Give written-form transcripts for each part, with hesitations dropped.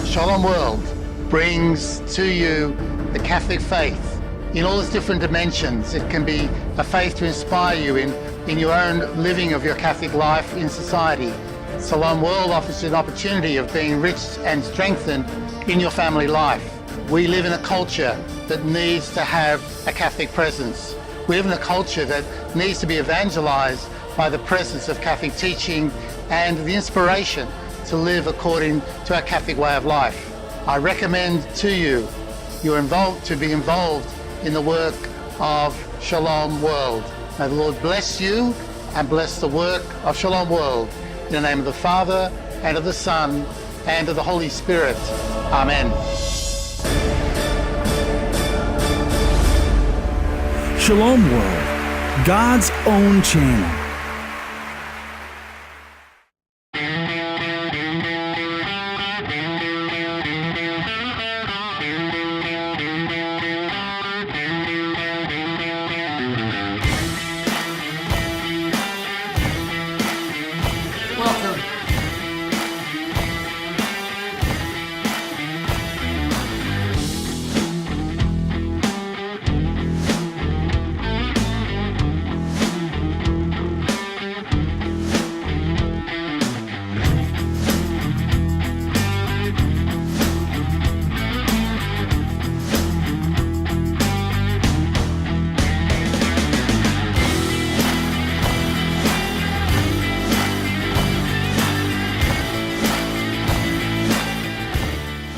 Shalom World brings to you the Catholic faith in all its different dimensions. It can be a faith to inspire you in your own living of your Catholic life in society. Shalom World offers you an opportunity of being enriched and strengthened in your family life. We live in a culture that needs to have a Catholic presence. We live in a culture that needs to be evangelized by the presence of Catholic teaching and the inspiration to live according to our Catholic way of life. I recommend to you to be involved in the work of Shalom World. May the Lord bless you and bless the work of Shalom World. In the name of the Father, and of the Son, and of the Holy Spirit. Amen. Shalom World, God's own channel.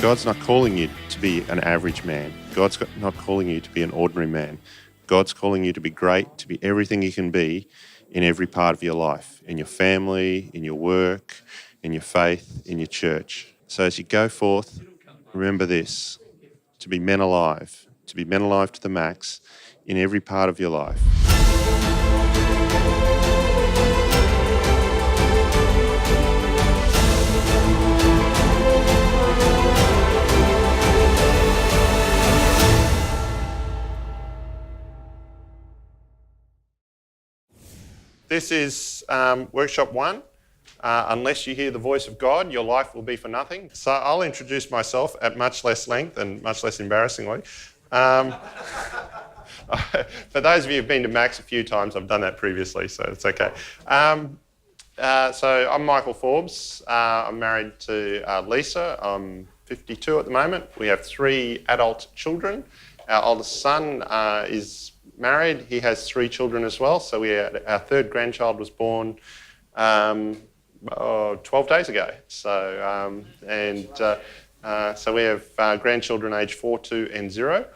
God's not calling you to be an average man. God's not calling you to be an ordinary man. God's calling you to be great, to be everything you can be in every part of your life, in your family, in your work, in your faith, in your church. So as you go forth, remember this, to be menALIVE, to be menALIVE to the max in every part of your life. This is workshop 1. Unless you hear the voice of God, your life will be for nothing. So I'll introduce myself at much less length and much less embarrassingly. For those of you who've been to Max a few times, I've done that previously, so it's okay. So I'm Michael Forbes. I'm married to Lisa. I'm 52 at the moment. We have 3 adult children. Our oldest son is married. He has 3 children as well. So our 3rd grandchild was born 12 days ago. So so we have grandchildren aged 4, 2, and 0.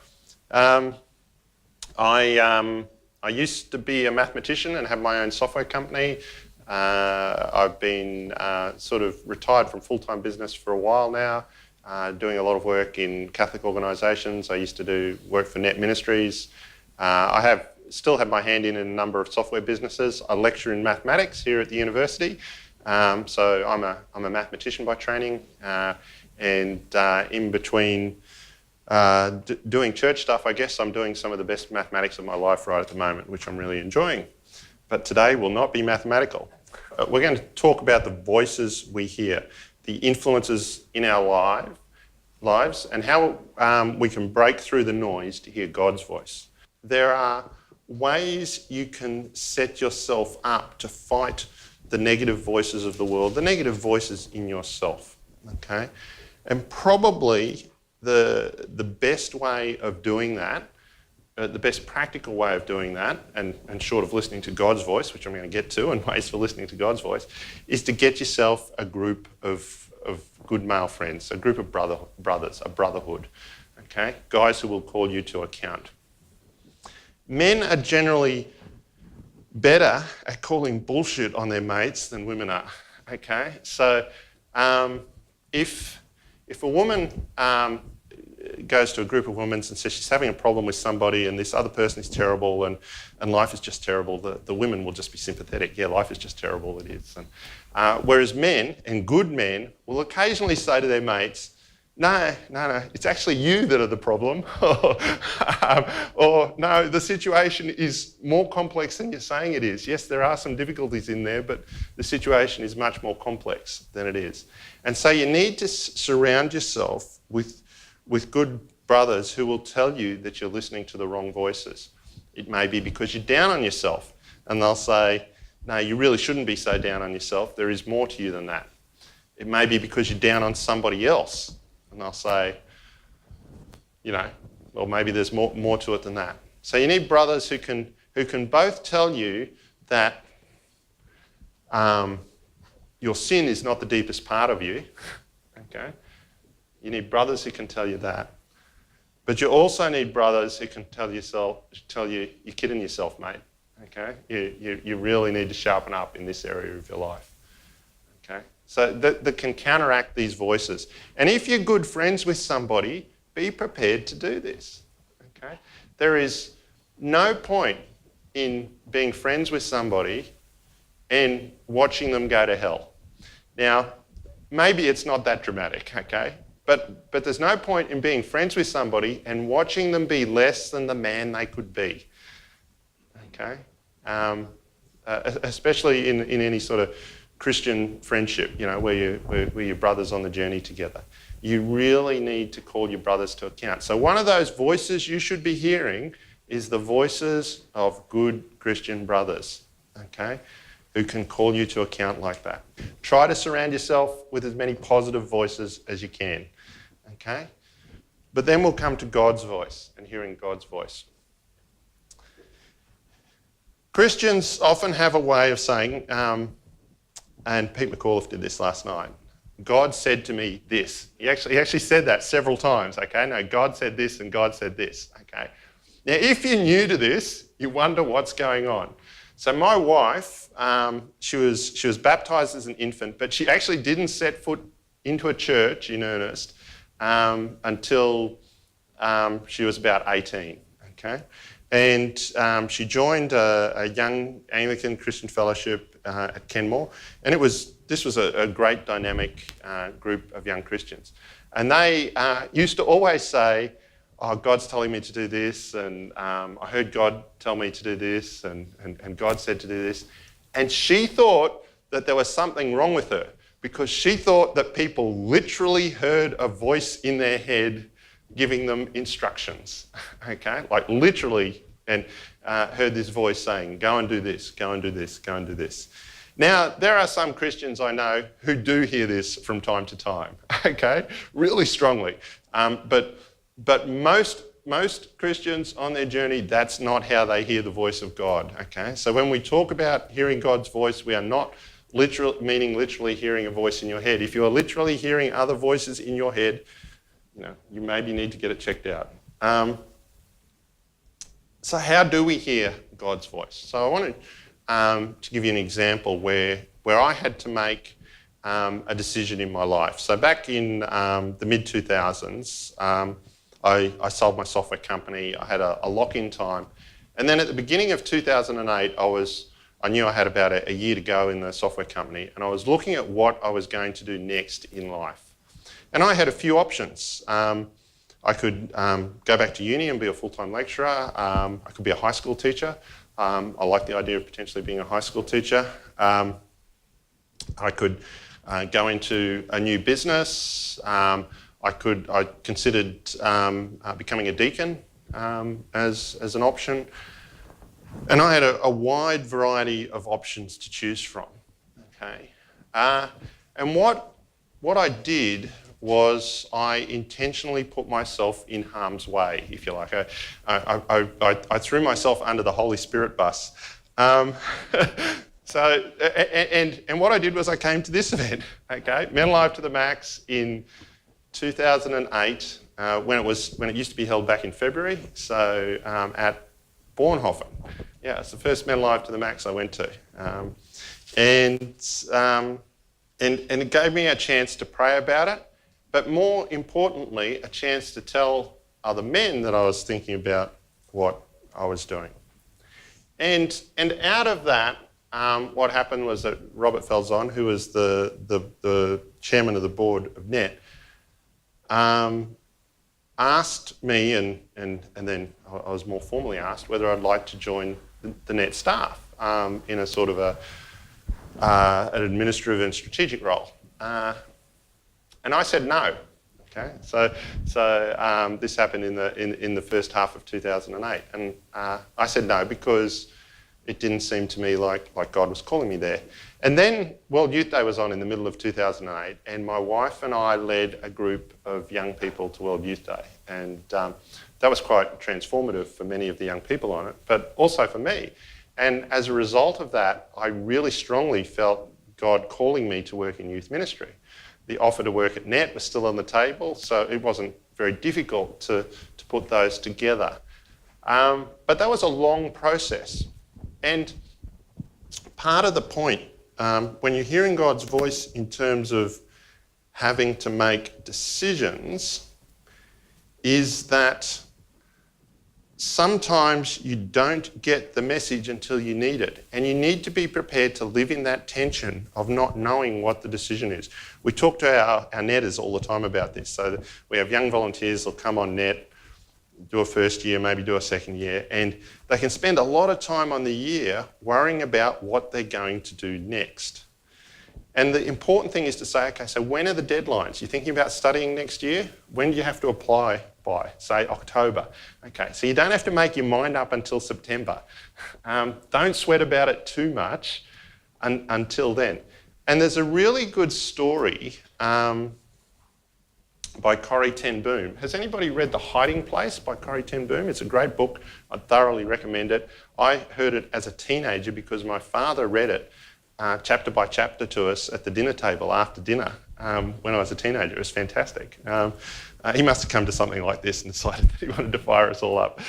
I used to be a mathematician and have my own software company. I've been sort of retired from full-time business for a while now, doing a lot of work in Catholic organisations. I used to do work for Net Ministries. I still have my hand in a number of software businesses. I lecture in mathematics here at the university. So I'm a mathematician by training, and in between doing church stuff, I guess I'm doing some of the best mathematics of my life right at the moment, which I'm really enjoying. But today will not be mathematical. We're going to talk about the voices we hear, the influences in our lives, and how we can break through the noise to hear God's voice. There are ways you can set yourself up to fight the negative voices of the world, the negative voices in yourself, okay? And probably the best way of doing that, the best practical way of doing that, and short of listening to God's voice, which I'm going to get to, and ways for listening to God's voice, is to get yourself a group of good male friends, a group of brothers, a brotherhood, okay? Guys who will call you to account. Men are generally better at calling bullshit on their mates than women are, okay? So if a woman goes to a group of women and says she's having a problem with somebody and this other person is terrible and life is just terrible, the women will just be sympathetic. Yeah, life is just terrible, it is. And, whereas men, and good men, will occasionally say to their mates, no, it's actually you that are the problem. Or no, the situation is more complex than you're saying it is. Yes, there are some difficulties in there, but the situation is much more complex than it is. And so you need to surround yourself with good brothers who will tell you that you're listening to the wrong voices. It may be because you're down on yourself, and they'll say, no, you really shouldn't be so down on yourself. There is more to you than that. It may be because you're down on somebody else, and they'll say, well, maybe there's more to it than that. So you need brothers who can both tell you that your sin is not the deepest part of you. Okay? You need brothers who can tell you that. But you also need brothers who can tell you you're kidding yourself, mate. Okay? You really need to sharpen up in this area of your life. Okay? So that can counteract these voices. And if you're good friends with somebody, be prepared to do this. Okay? There is no point in being friends with somebody and watching them go to hell. Now, maybe it's not that dramatic, okay? But there's no point in being friends with somebody and watching them be less than the man they could be. Okay? Especially in any sort of Christian friendship, where you're brothers on the journey together. You really need to call your brothers to account. So one of those voices you should be hearing is the voices of good Christian brothers, okay, who can call you to account like that. Try to surround yourself with as many positive voices as you can, okay? But then we'll come to God's voice and hearing God's voice. Christians often have a way of saying, and Pete McAuliffe did this last night, God said to me this. He actually said that several times, okay? No, God said this and God said this, okay? Now, if you're new to this, you wonder what's going on. So my wife, she was baptised as an infant, but she actually didn't set foot into a church in earnest until she was about 18, okay? And she joined a young Anglican Christian fellowship at Kenmore, and this was a great dynamic group of young Christians. And they used to always say, oh, God's telling me to do this, and I heard God tell me to do this, and God said to do this. And she thought that there was something wrong with her because she thought that people literally heard a voice in their head giving them instructions, okay? Like literally, and heard this voice saying, go and do this, go and do this, go and do this. Now, there are some Christians I know who do hear this from time to time, okay? Really strongly. But most Christians on their journey, that's not how they hear the voice of God, okay? So when we talk about hearing God's voice, we are not literally hearing a voice in your head. If you are literally hearing other voices in your head, you maybe need to get it checked out. So how do we hear God's voice? So I wanted to give you an example where I had to make a decision in my life. So back in the mid-2000s, I sold my software company. I had a lock-in time. And then at the beginning of 2008, I knew I had about a year to go in the software company, and I was looking at what I was going to do next in life. And I had a few options. I could go back to uni and be a full-time lecturer. I could be a high school teacher. I like the idea of potentially being a high school teacher. I could go into a new business. I considered becoming a deacon as an option. And I had a wide variety of options to choose from, okay? And what I did was I intentionally put myself in harm's way, if you like. I threw myself under the Holy Spirit bus. So, and what I did was I came to this event, okay? menALIVE to the Max in 2008, when it used to be held back in February, so at Bornhofen. Yeah, it's the first menALIVE to the Max I went to. And it gave me a chance to pray about it, but more importantly, a chance to tell other men that I was thinking about what I was doing. And out of that, what happened was that Robert Felzon, who was the chairman of the board of NET, asked me, and then I was more formally asked whether I'd like to join the NET staff in a sort of an administrative and strategic role. And I said no. Okay, so this happened in the first half of 2008, and I said no because it didn't seem to me like God was calling me there. And then World Youth Day was on in the middle of 2008, and my wife and I led a group of young people to World Youth Day, and that was quite transformative for many of the young people on it, but also for me. And as a result of that, I really strongly felt God calling me to work in youth ministry. The offer to work at NET was still on the table, so it wasn't very difficult to put those together. But that was a long process. And part of the point, when you're hearing God's voice in terms of having to make decisions, is that sometimes you don't get the message until you need it. And you need to be prepared to live in that tension of not knowing what the decision is. We talk to our netters all the time about this. So we have young volunteers who'll come on net, do a first year, maybe do a second year, and they can spend a lot of time on the year worrying about what they're going to do next. And the important thing is to say, okay, so when are the deadlines? You're thinking about studying next year? When do you have to apply by? Say October. Okay, so you don't have to make your mind up until September. Don't sweat about it too much until then. And there's a really good story by Corrie ten Boom. Has anybody read The Hiding Place by Corrie ten Boom? It's a great book. I thoroughly recommend it. I heard it as a teenager because my father read it chapter by chapter to us at the dinner table after dinner when I was a teenager. It was fantastic. He must have come to something like this and decided that he wanted to fire us all up.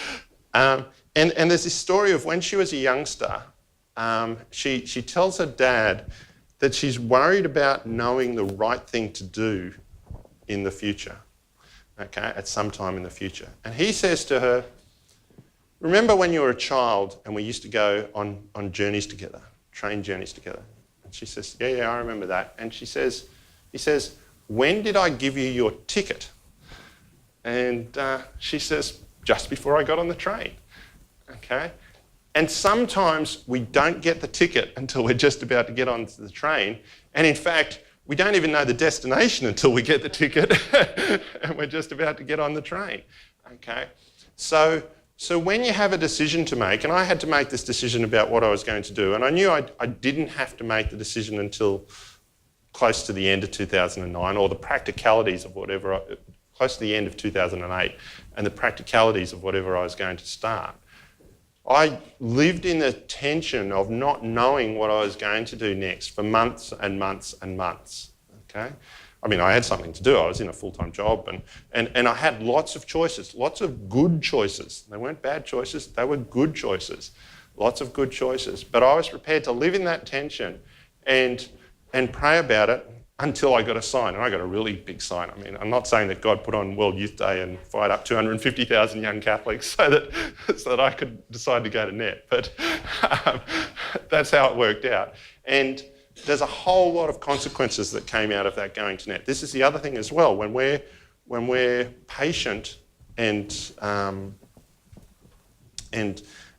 And there's this story of when she was a youngster, she tells her dad that she's worried about knowing the right thing to do in the future, okay, at some time in the future. And he says to her, remember when you were a child and we used to go on journeys together, train journeys together? And she says, yeah, I remember that. And he says, when did I give you your ticket? And she says, just before I got on the train, okay? And sometimes we don't get the ticket until we're just about to get onto the train. And in fact, we don't even know the destination until we get the ticket and we're just about to get on the train, okay? So when you have a decision to make, and I had to make this decision about what I was going to do, and I knew I didn't have to make the decision until close to the end of 2009, or the practicalities of whatever, close to the end of 2008, and the practicalities of whatever I was going to start. I lived in the tension of not knowing what I was going to do next for months and months and months, okay? I mean, I had something to do. I was in a full-time job and I had lots of choices, lots of good choices. They weren't bad choices, they were good choices, lots of good choices. But I was prepared to live in that tension and pray about it until I got a sign, and I got a really big sign. I mean, I'm not saying that God put on World Youth Day and fired up 250,000 young Catholics so that I could decide to go to NET, but that's how it worked out. And there's a whole lot of consequences that came out of that going to NET. This is the other thing as well. When we're patient and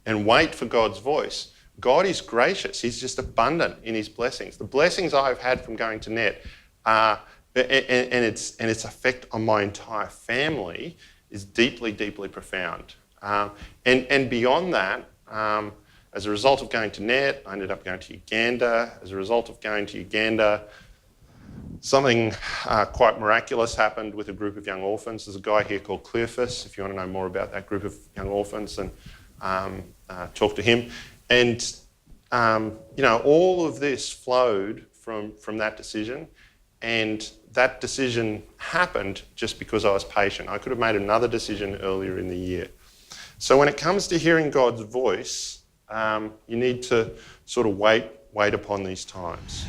wait for God's voice, God is gracious. He's just abundant in his blessings. The blessings I've had from going to NET and its effect on my entire family is deeply, deeply profound. And beyond that, as a result of going to NET, I ended up going to Uganda. As a result of going to Uganda, something quite miraculous happened with a group of young orphans. There's a guy here called Cleophas, if you want to know more about that group of young orphans, and talk to him. And, all of this flowed from that decision, and that decision happened just because I was patient. I could have made another decision earlier in the year. So when it comes to hearing God's voice, you need to sort of wait upon these times.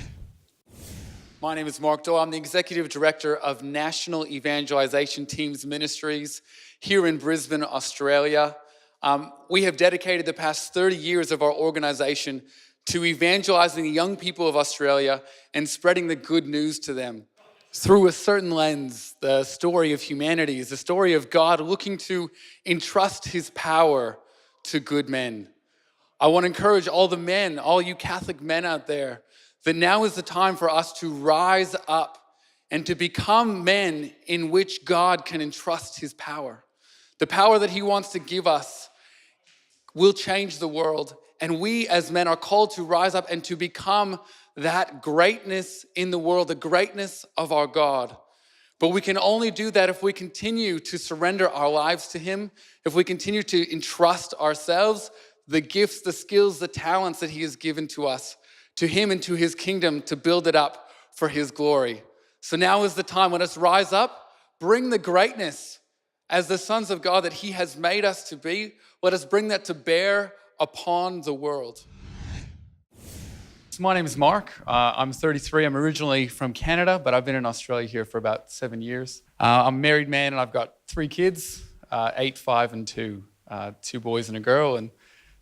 My name is Mark Doyle. I'm the Executive Director of National Evangelization Teams Ministries here in Brisbane, Australia. We have dedicated the past 30 years of our organization to evangelizing the young people of Australia and spreading the good news to them. through a certain lens. The story of humanity is the story of God looking to entrust his power to good men. I want to encourage all the men, all you Catholic men out there, that now is the time for us to rise up and to become men in which God can entrust his power. The power that he wants to give us will change the world. And we as men are called to rise up and to become that greatness in the world, the greatness of our God. But we can only do that if we continue to surrender our lives to him, if we continue to entrust ourselves, the gifts, the skills, the talents that he has given to us, to him and to his kingdom, to build it up for his glory. So now is the time. Let us rise up, bring the greatness as the sons of God that he has made us to be. Let us bring that to bear upon the world. So my name is Mark. I'm 33. I'm originally from Canada, but I've been in Australia here for about 7 years. I'm a married man and I've got 3 kids, 8, 5, and 2. 2 boys and a girl, and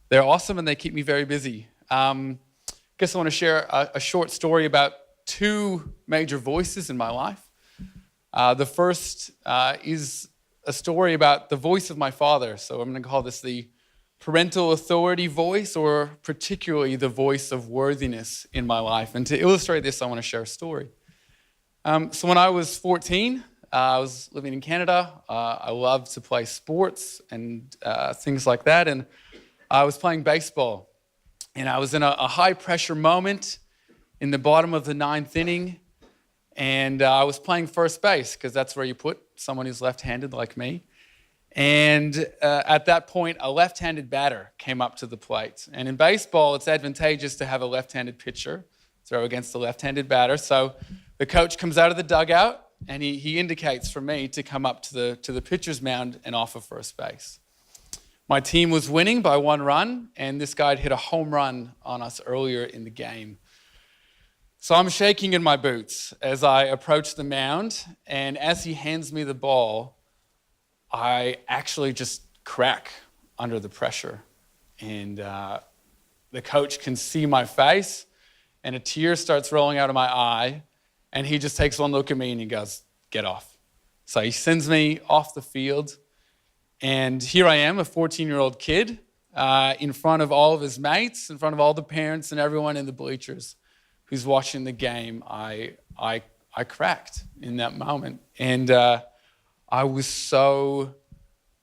they're awesome and they keep me very busy. Guess I want to share a short story about 2 major voices in my life. The first is a story about the voice of my father. So I'm going to call this the parental authority voice, or particularly the voice of worthiness in my life. And to illustrate this, I want to share a story. So when I was 14, I was living in Canada. I loved to play sports and things like that. And I was playing baseball. And I was in a high-pressure moment in the bottom of the 9th inning. And I was playing first base, because that's where you put someone who's left-handed like me. And at that point, a left-handed batter came up to the plate. And in baseball, it's advantageous to have a left-handed pitcher throw against the left-handed batter. So the coach comes out of the dugout, and he indicates for me to come up to the pitcher's mound and offer first base. My team was winning by 1 run, and this guy had hit a home run on us earlier in the game. So I'm shaking in my boots as I approach the mound, and as he hands me the ball, I actually just crack under the pressure. And the coach can see my face, and a tear starts rolling out of my eye, and he just takes one look at me and he goes, "Get off." So he sends me off the field. And here I am, a 14-year-old kid, in front of all of his mates, in front of all the parents and everyone in the bleachers who's watching the game. I cracked in that moment. And I was so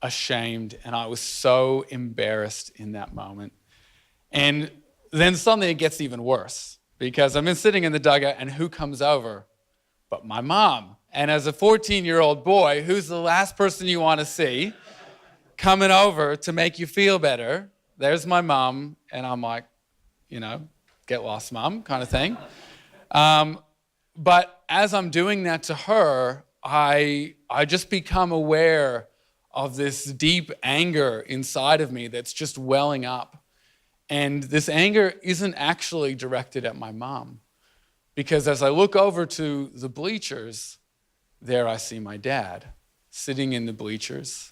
ashamed and I was so embarrassed in that moment. And then suddenly it gets even worse, because I'm sitting in the dugout, and who comes over but my mom? And as a 14-year-old boy, who's the last person you want to see coming over to make you feel better? There's my mom, and I'm like, get lost, mom, kind of thing. But as I'm doing that to her, I just become aware of this deep anger inside of me that's just welling up. And this anger isn't actually directed at my mom, because as I look over to the bleachers, there I see my dad sitting in the bleachers.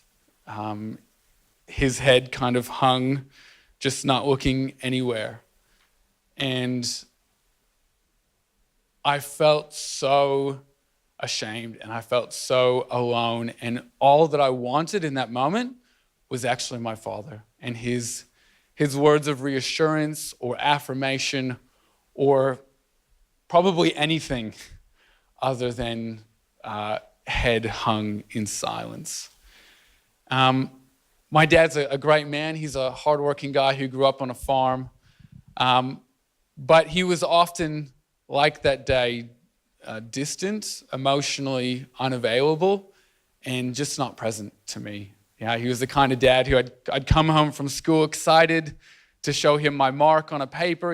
His head kind of hung, just not looking anywhere. And I felt so ashamed and I felt so alone. And all that I wanted in that moment was actually my father and his words of reassurance or affirmation, or probably anything other than head hung in silence. My dad's a great man. He's a hardworking guy who grew up on a farm. But he was often, like that day, distant, emotionally unavailable, and just not present to me. Yeah, he was the kind of dad who I'd come home from school excited to show him my mark on a paper,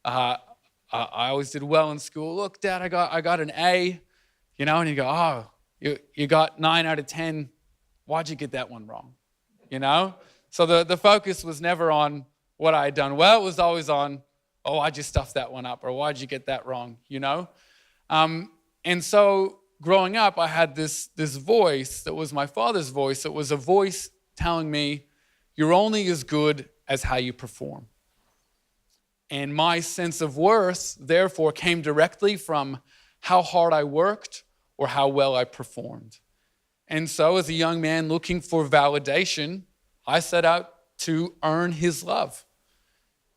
I always did well in school. Look, Dad, I got an A, and he'd go, "Oh, you got 9 out of 10. Why'd you get that one wrong?" So the focus was never on what I had done well. It was always on, "Oh, why'd you stuff that one up?" or "Why'd you get that wrong?" And so growing up, I had this voice that was my father's voice. It was a voice telling me, "You're only as good as how you perform." And my sense of worth, therefore, came directly from how hard I worked or how well I performed. And so as a young man looking for validation, I set out to earn his love.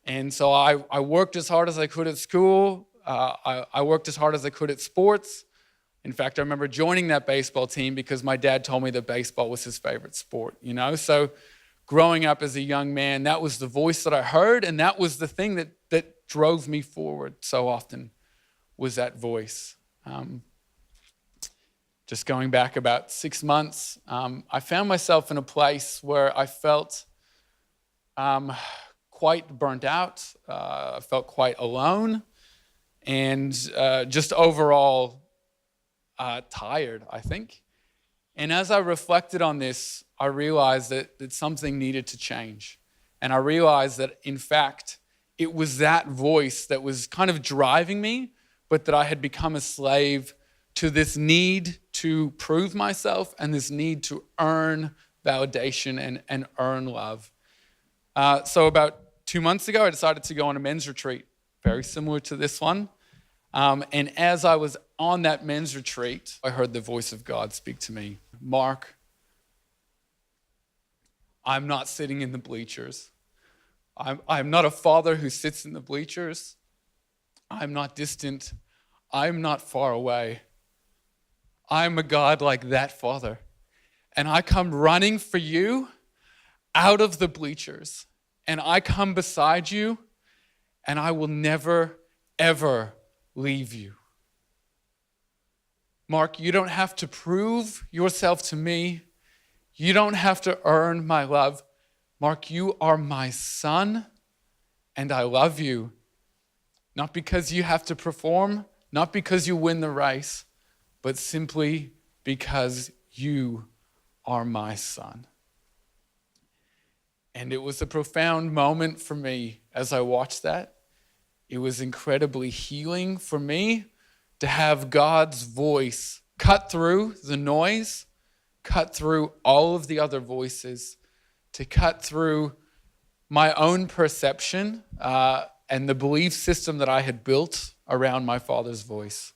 And so I worked as hard as I could at school. I worked as hard as I could at sports. In fact, I remember joining that baseball team because my dad told me that baseball was his favorite sport, you know? So growing up as a young man, that was the voice that I heard, and that was the thing that drove me forward so often, was that voice. Just going back about 6 months, I found myself in a place where I felt quite burnt out. I felt quite alone, and just overall tired, I think. And as I reflected on this, I realized that something needed to change. And I realized that, in fact, it was that voice that was kind of driving me, but that I had become a slave to this need to prove myself and this need to earn validation and earn love. So about 2 months ago, I decided to go on a men's retreat, very similar to this one. And as I was on that men's retreat, I heard the voice of God speak to me. Mark, I'm not sitting in the bleachers. I'm not a father who sits in the bleachers. I'm not distant. I'm not far away. I'm a God like that Father. And I come running for you out of the bleachers. And I come beside you, and I will never, ever leave you. Mark, you don't have to prove yourself to me. You don't have to earn my love. Mark, you are my son, and I love you. Not because you have to perform, not because you win the race, but simply because you are my son. And it was a profound moment for me as I watched that. It was incredibly healing for me to have God's voice cut through the noise, cut through all of the other voices, to cut through my own perception and the belief system that I had built around my Father's voice,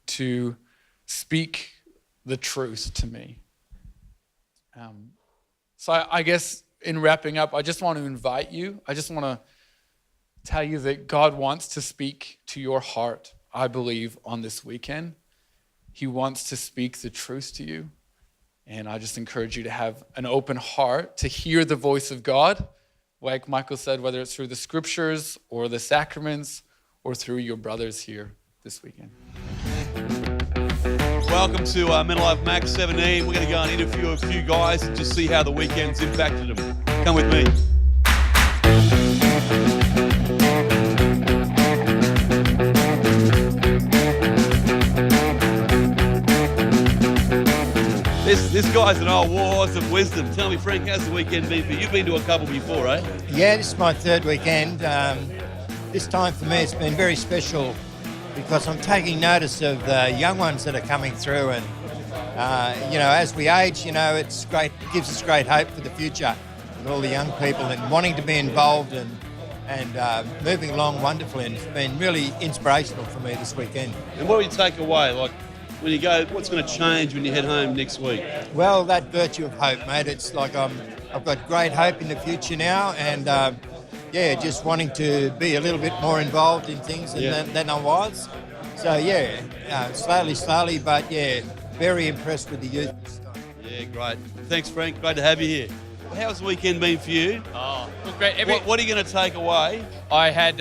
to speak the truth to me. So I guess in wrapping up, I just want to invite you. I just want to tell you that God wants to speak to your heart, I believe, on this weekend. He wants to speak the truth to you. And I just encourage you to have an open heart to hear the voice of God. Like Michael said, whether it's through the scriptures or the sacraments or through your brothers here this weekend. Welcome to menALIVE MAX17. We're going to go and interview a few guys and just see how the weekend's impacted them. Come with me. This guy's an old horse of wisdom. Tell me, Frank, how's the weekend been for you? You've been to a couple before, eh? Yeah, this is my third weekend. This time for me it's been very special because I'm taking notice of the young ones that are coming through, and as we age, it's great. It gives us great hope for the future with all the young people and wanting to be involved and moving along wonderfully. And it's been really inspirational for me this weekend. And what do you take away? Like, when you go, what's going to change when you head home next week? Well, that virtue of hope, mate. It's like I've got great hope in the future now, and just wanting to be a little bit more involved in things than I was. So slowly, but very impressed with the youth this time. Yeah, great. Thanks, Frank. Great to have you here. How's the weekend been for you? Oh, look, great. What are you going to take away? I had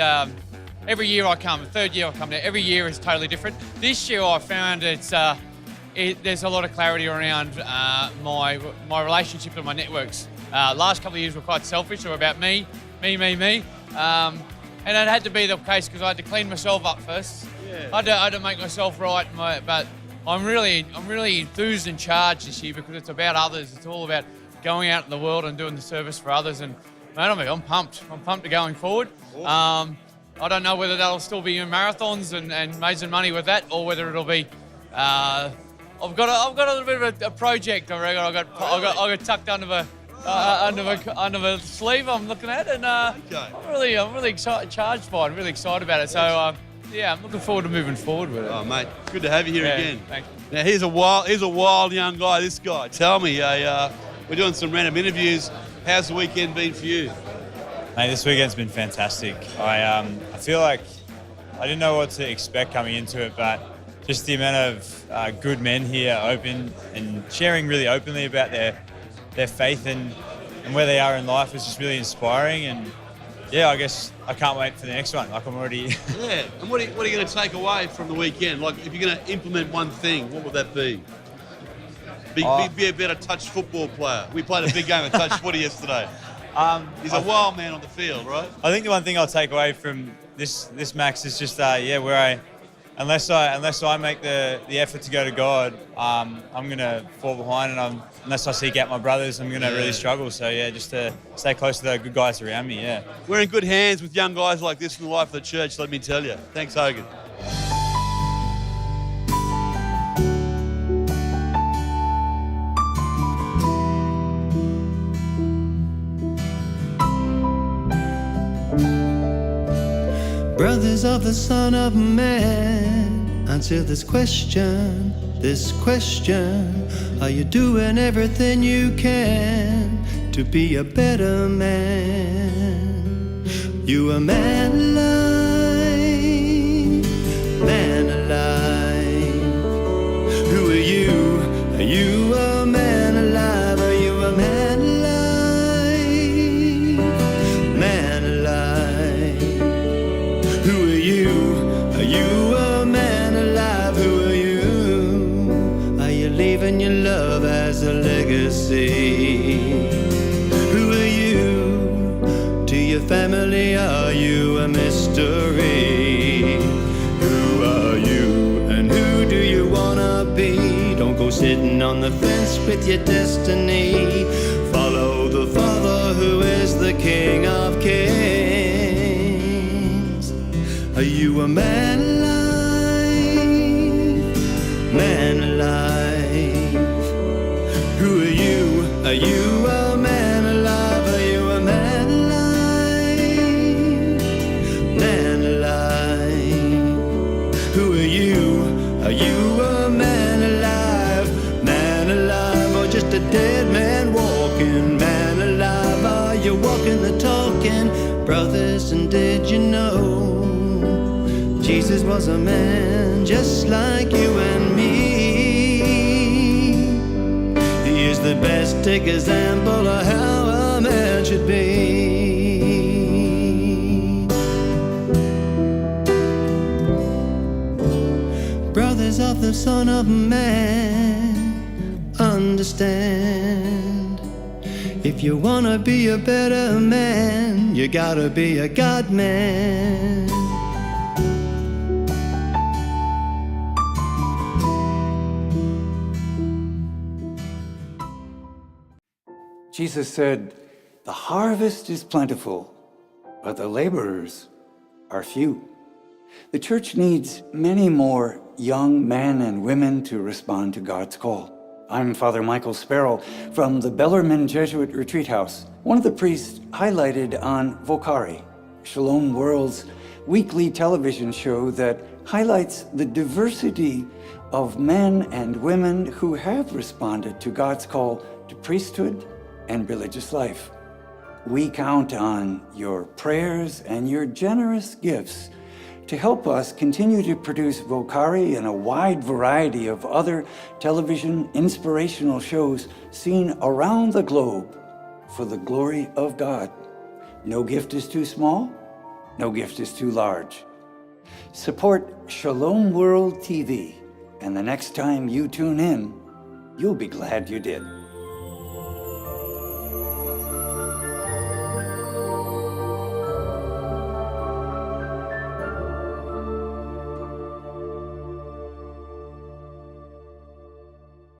every year I come, third year I come there. Every year is totally different. This year I found there's a lot of clarity around my relationship and my networks. Last couple of years were quite selfish. They were about me. And it had to be the case because I had to clean myself up first. Yeah. I had to make myself right. But I'm really enthused and charged this year because it's about others. It's all about going out in the world and doing the service for others. And mate, I'm pumped. I'm pumped to going forward. Awesome. I don't know whether that'll still be in marathons and raising money with that, or whether it'll be. I've got a little bit of a project. I reckon I got tucked under the sleeve. I'm looking at, and I'm really charged by it. I'm really excited about it. So Yeah, I'm looking forward to moving forward with it. Oh, mate, good to have you here again. Thank you. Now, here's a wild young guy, this guy. Tell me, we're doing some random interviews. How's the weekend been for you? Mate, this weekend's been fantastic. I feel like I didn't know what to expect coming into it, but just the amount of good men here open and sharing really openly about their faith and where they are in life was just really inspiring. And yeah, I guess I can't wait for the next one. Like I'm already... Yeah, and what are you going to take away from the weekend? Like if you're going to implement one thing, what would that be? Be a better touch football player. We played a big game of touch footy yesterday. He's a wild man on the field, right? I think the one thing I'll take away from this Max is just where unless I make the effort to go to God, I'm gonna fall behind, and unless I seek out my brothers, I'm gonna really struggle. So yeah, just to stay close to the good guys around me. Yeah, we're in good hands with young guys like this in the life of the church. Let me tell you. Thanks, Hogan. Brothers of the Son of Man, answer this question. Are you doing everything you can to be a better man? You a man alive. Who are you? Are you a man alive? Are you a man alive? Man alive. Who are you? Are you a man alive? Who are you? Are you leaving your love as a legacy? Who are you? To your family, are you a mystery? Who are you? And who do you wanna be? Don't go sitting on the fence with your destiny. Follow the Father who is the King of Kings. Are you a man alive? Man alive. Who are you? Are you a man alive? Are you a man alive? Man alive. Who are you? Are you a man alive? Man alive, or just a dead man walking? Man alive, are you walking the talking? Brothers, and did you know Jesus was a man just like you and me? He is the best example of how a man should be. Brothers of the Son of Man, understand. If you wanna be a better man, you gotta be a God man. Jesus said, "The harvest is plentiful, but the laborers are few." The church needs many more young men and women to respond to God's call. I'm Father Michael Sparrow from the Bellarmine Jesuit Retreat House, one of the priests highlighted on Vocari, Shalom World's weekly television show that highlights the diversity of men and women who have responded to God's call to priesthood and religious life. We count on your prayers and your generous gifts to help us continue to produce Vocari and a wide variety of other television inspirational shows seen around the globe for the glory of God. No gift is too small, no gift is too large. Support Shalom World TV, and the next time you tune in, you'll be glad you did.